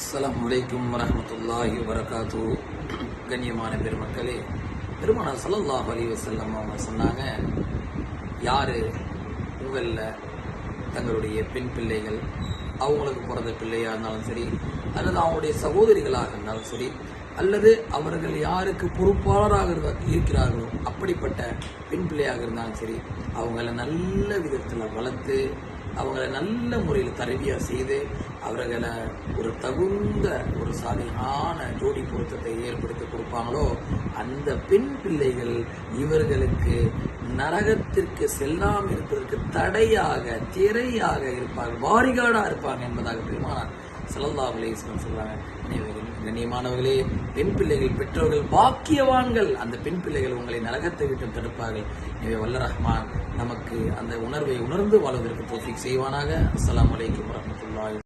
அஸ்ஸலாமு அலைக்கும் வரஹ்மத்துல்லாஹி வபரகாத்து. கண்ணியமான பெருமக்களே, பெருமானார் ஸல்லல்லாஹு அலைஹி வஸல்லம் அவங்க சொன்னாங்க, யார் உங்களில் தங்களுடைய பெண் பிள்ளைகள் அவங்களுக்கு பிறந்த பிள்ளையாக இருந்தாலும் சரி, அல்லது அவங்களுடைய சகோதரிகளாக இருந்தாலும் சரி, அல்லது அவர்கள் யாருக்கு பொறுப்பாளராக இருக்கிறார்களோ அப்படிப்பட்ட பெண் பிள்ளையாக இருந்தாலும் சரி, அவங்கள நல்ல விதத்தில் வளர்த்து அவங்கள நல்ல முறையில் தரபியா செய்து அவர்களை ஒரு தகுந்த ஒரு சாலிஹான ஜோடி பொருத்தத்தை ஏற்படுத்தி கொடுப்பாங்களோ அந்த பெண் பிள்ளைகள் இவர்களுக்கு நரகத்திற்கு செல்லாமல் இருப்பதற்கு தடையாக திரையாக இருப்பார்கள், வாரிகாடாக இருப்பாங்க என்பதாக பெருமானார் ஸல்லல்லாஹு அலைஹி வஸல்லம் சொல்றாங்க. கண்ணியமானவர்களே, பெண் பிள்ளைகள் பெற்றவர்கள் பாக்கியவான்கள். அந்த பெண் பிள்ளைகள் உங்களை நரகத்தை விட்டு தடுப்பார்கள். எனவே வல்ல ரஹ்மான் நமக்கு அந்த உணர்வை உணர்ந்து வாழ்வதற்கு தௌஃபீக் செய்வானாக. அஸ்ஸலாமு அலைக்கும் வரஹ்மத்துல்லாஹி.